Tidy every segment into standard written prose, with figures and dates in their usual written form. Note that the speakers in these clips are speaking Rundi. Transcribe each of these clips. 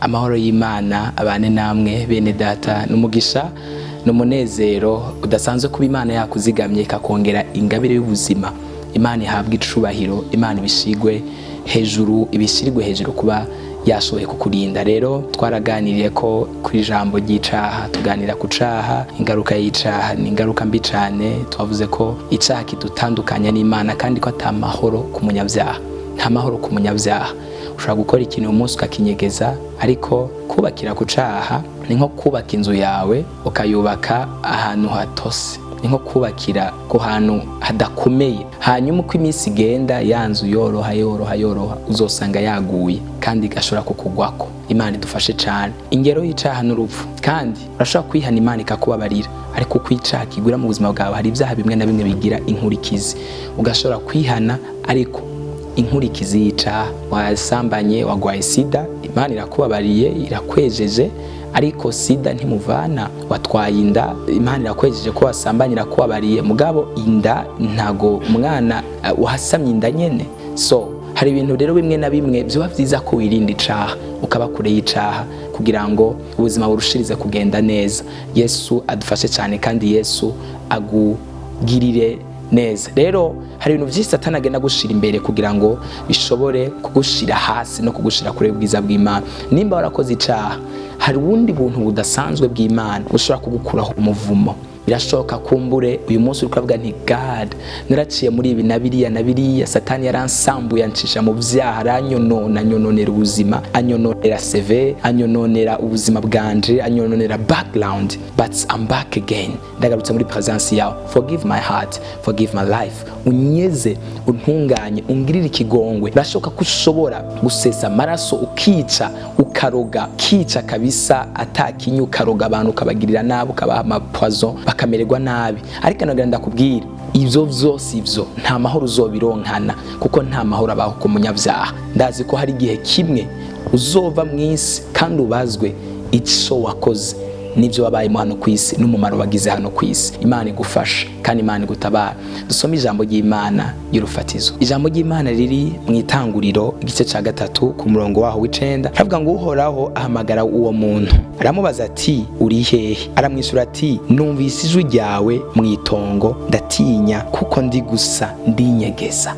Amahoro y'Imana abane namwe bene data n'umugisha n'umunezero udasanzwe kuba Imana yakuzigamye ikakongera ingabire y'ubuzima. Imana ihabwa icubahiro, Imana ibishigwe hejuru kuba yashoboye kukurinda. Rero twaraganiriye ko kuri ijambo ry'icaha, tuganira ku caha, ingaruka y'icaha ni ingaruka mbi cane. Twavuze ko icaha kidutandukanya n'Imana kandi ko atamahoro kumunyavyaha, nta mahoro kumunyavyaha. Ushobora gukora ikintu umunsi ukakinyegeza, ariko kubakira ku caha ni nko kubaka inzu yawe ukayubaka ahantu hatose, ni nko kubakira ku hantu hadakomeye. Hanyuma uko iminsi igenda yanzu yoroha uzosanga yaguye kandi igashobora kukugwako. Imana idufashe cane. Ingero y'icaha n'urupfu, kandi urashobora kwihana Imana ikakubabarira, ariko uko icaha kigwira mu buzima bwawe hari ivyaha bimwe na bimwe bigira inkurikizi. Ugashobora kwihana ariko inkurikizi y'icaha, wasambanye, wagwaye sida, Imana irakubabariye, irakwejeje, ariko sida ntimuvana. Watwaye inda, Imana irakwejeje ko wasambanye, irakubabariye, mugabo inda ntago umwana wahasamye inda nyene. So hari ibintu rero bimwe na bimwe byoba vyiza ko wirinda icaha, ukaba kure y'icaha kugira ngo ubuzima burushirize kugenda neza. Yesu adufashe cyane kandi Yesu agugirire neza. Rero hari ibintu vyinshi Satani agenda gushira imbere kugira ngo bishobore kugushira hasi no kugushira kure y'ubwiza bw'Imana. Nimba warakoze icaha, hari ubundi buntu budasanzwe bw'Imana bushobora kugukuraho umuvumo. Birashoboka kumbure uyu munsi uri kuvuga nti God, naraciye muri ibi na biriya, Satani yaransambuye ancisha mu vyaha, anyononera ubuzima, anyononera CV, anyononera ubuzima bwanje, anyononera background, but I'm back again. Ndagarutse muri presence yawe. Forgive my heart, forgive my life. Unyeze, untunganye, ungirire ikigongwe. Birashoboka ko ushobora gusesa amaraso ukica, ukaroga, kica kabisa atakinyu, ukaroga abantu ukabagirira nabi, ukabaha amapoison bakamererwa nabi. Ariko nagira ndakubwira, ivyo vyose ivyo nta mahoro uzobironkana, kuko nta mahoro abaho ku munyavyaha. Ndazi ko hari igihe kimwe uzova mw'isi kandi ubazwe ico wakoze n'ivyo wabayemo hano kw'isi n'umumaro wagize hano kw'isi. Imana igufasha kandi Imana igutabara. Dusome ijambo ry'Imana y'urufatizo. Ijambo ry'Imana riri mu Itanguriro igice ca 3 ku murongo waho w'icenda. Havuga ngo uhoraho ahamagara uwo muntu, aramubaza ati uri hehe? Aramwisura ati numvise ijwi ryawe mw'itongo, ndatinya kuko ndi gusa ndinyegeza.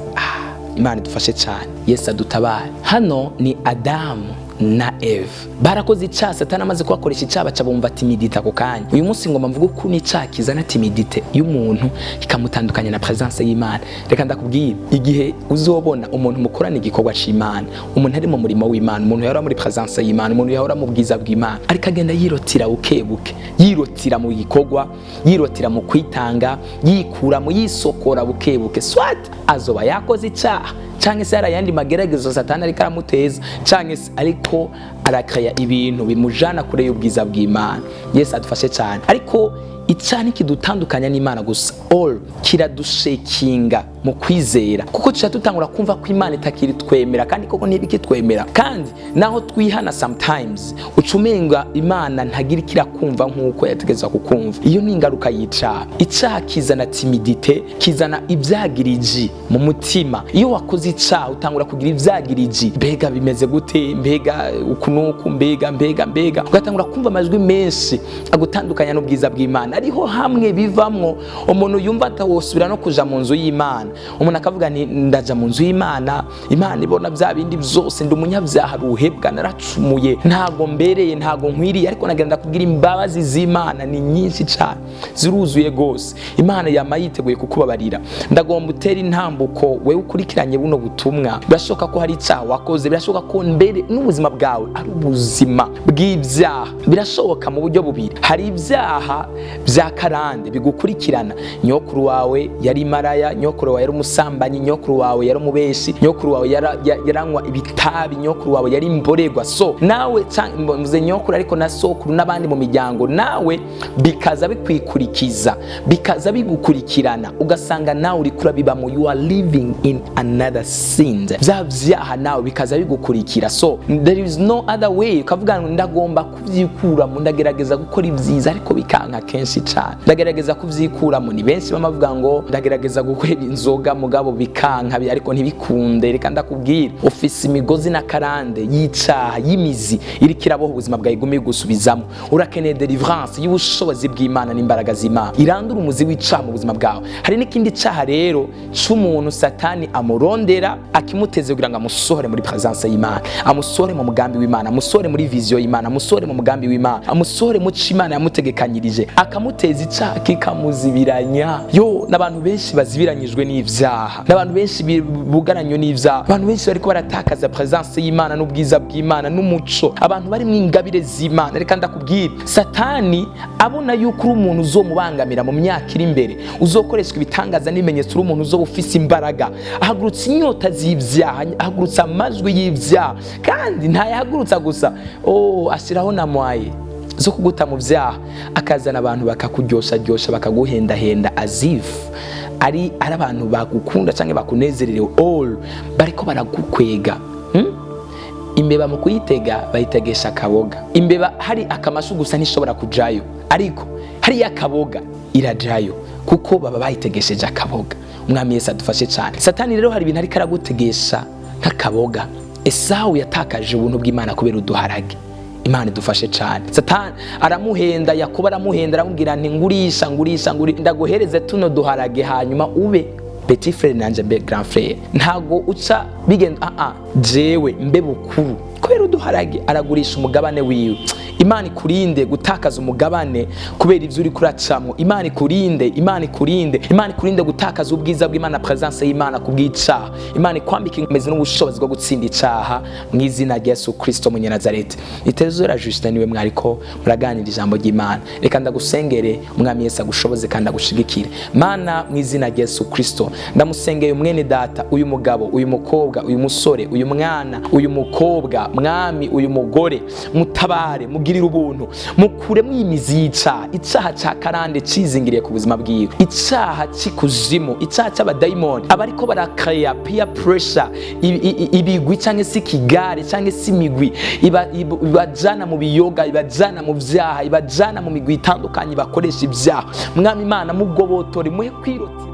Imana idufashe cyane. Yesu adutabare. Hano ni Adamu na Eve barakoze icaha. Satani amaze kubakoresha icaha baca bumva timidite ako kanya. Uyu munsi ngomba mvuga ko n'icaha kizana timidite y'umuntu ikamutandukanya na presence y'Imana. Reka ndakubwira, igihe uzobona umuntu mukorana igikorwa c'Imana, umuntu ari mu murimo w'Imana, umuntu yahora muri presence y'Imana, umuntu yahora mu bwiza bw'Imana, ariko agenda yirotira bukebuke, yirotira mu gikorwa, yirotira mu kwitanga, yikura mu yisokora bukebuke, swat azoba yakoze icaha, canke se yarayandi mageragezo Satani ariko aramuteza, canke se ariko arakaya ibintu bimujana kure y'ubwiza bw'Imana. Yesu adufashe cyane. Ariko icani kidutandukanya n'Imana gusa, all kiradushekinga mu kwizera, kuko tuca tutangura kumva ko Imana itakiri twemera, kandi koko ntibiki twemera. Kandi naho twihana sometimes ucumenga Imana ntagira kirakumva nkuko yategezwa kukumva. Iyo ni ingaruka y'icaha. Icaha kizana timidite, kizana ivyagiriji mu mutima. Iyo wakoze icaha utangura kugira ivyagiriji, mbega bimeze gute, mbega ukunuku, mbega ugatangura kumva amajwi menshi agutandukanya n'ubwiza bw'Imana. Ariho hamwe bivamwo umuntu yumva atawosubira no kuja mu nzu y'Imana. Umuntu akavuga ni ndaja mu nzu y'Imana, Imana ibona bya bindi byose, ndi umunyavyaha ruhebwa, naracumuye, ntago mbereye, ntago nkwiriye. Ariko nagenda kugira imbabazi z'Imana ni nyinshi cyane, ziruzuye gose. Imana yama yiteguye kukubabarira. Ndagomba utera intambuko wewe ukurikiranye buno butumwa. Birashoboka ko hari icaha wakoze, birashoboka ko mbere n'ubuzima bwawe ari ubuzima bw'ivyaha. Birashoboka mu buryo bubiri. Hari ivyaha vya karande bigukurikirana. Nyokuru wawe yari maraya, nyokuru wawe yari umusambanyi, nyokuru wawe yari umubeshi, nyokuru wawe yaranywa ibitabi, nyokuru wawe yari imborerwa. So nawe mvuze nyokuru ariko na sokuru n'abandi mu miryango, nawe bikaza bikwikurikiza, bikaza bigukurikirana, ugasanga nawe uri kurabiba mu you are living in another sin. Vya vyaha nawe bikaza bigukurikira. So there is no other way. Ukavuga ndagomba kuvyikura mu ndagerageza gukora ibyiza, ariko bikanka kenshi byinshi cyane ndagerageza kuvyikuramo. Ni benshi bamavuga ngo ndagerageza gukweba inzoga mugabo bikanka ariko ntibikunde. Reka ndakubwira ufise imigozi na karande yicaha y'imizi iri kiraboho ubuzima bwawe igumi gusubizamo. Urakeneye deliverance y'ubushobozi bw'Imana n'imbaraga z'Imana irandura umuzi w'icaha mu buzima bwawe. Hari n'ikindi caha rero c'umuntu Satani amurondera akimuteze kugira ngo amusohore muri presence y'Imana, amusohore mu mugambi w'Imana, amusohore muri vision y'Imana, amusohore mu mugambi w'Imana, amusohore mu c'Imana yamutegekanyirije, akamuteza icaha kikamuzibiranya. N'abantu benshi bazibiranyijwe n'ivyaha, n'abantu benshi bugaranywe n'ivyaha, abantu benshi bariko baratakaza presence y'Imana n'ubwiza bw'Imana n'umuco, abantu bari mu ingabire z'Imana. Reka ndakubwira Satani abona yuko uri umuntu uzomubangamira mu myaka iri imbere, uzokoreshwa ibitangaza n'ibimenyetso, uri umuntu uzoba ufise imbaraga, ahagurutsa inyota z'ivyaha, ahagurutsa amajwi y'ivyaha, kandi ntayahagurutsa gusa ashiraho na mwaye zo kuguta mu vyaha, akazana abantu bakakuryosha bakaguhendahenda azifu ari abantu bagukunda canke bakunezererewe, bariko baragukwega. Imbeba mu kuyitega bayitegesha akaboga. Imbeba hari akamashu gusa ntishobora kujayo, ariko hari akaboga irajayo kuko baba bayitegesheje akaboga. Umwami Yesu adufashe cyane. Satani rero hari ibintu ariko aragutegesha nk'akaboga. Esawu yatakaje ubuntu bw'Imana kubera uduharage. Imana idufashe cyane. Satani aramuhenda, Yakobo aramuhenda, aramubwira nti ngurisha ndaguhereze tuno duharage hanyuma ube petit frère nanje mbe grand frère. Ntago uca bigenda jewe mbe bukuru kubera uduharage. Aragurisha umugabane wiwe. Imana ikurinde gutakaza umugabane kubera ivyo uri kuracamo. Imana ikurinde gutakaza ubwiza bw'Imana, presence y'Imana kubw'icaha. Imana ikwambika imeze n'ubushobozi bwo gutsinda icaha mu izina rya Yesu Kristo mu Nazareti. Nitezuwera Justin niwe mwariko muraganira ijambo ry'Imana. Reka ndagusengere Umwami Yesu agushoboze kandi agushigikire. Mana mu izina rya Yesu Kristo ndamusengeye umwene data, uyu mugabo, uyu mukobwa, uyu musore, uyu mwana, uyu mukobwa, mwami, uyu mugore, mutabare mugirira ubuntu, mukuremo imizi y'icaha, icaha ca karande cizingiriye ku buzima bwiwe, icaha c'ikuzimu, icaha c'abadayimoni abariko barakaya peer pressure, ibigwi canke si kigare canke si imigwi ibajana mu biyoga, ibajana mu vyaha, ibajana mu migwi itandukanye bakoresha ivyaha. Mwami Imana mugobotore muhe kwirota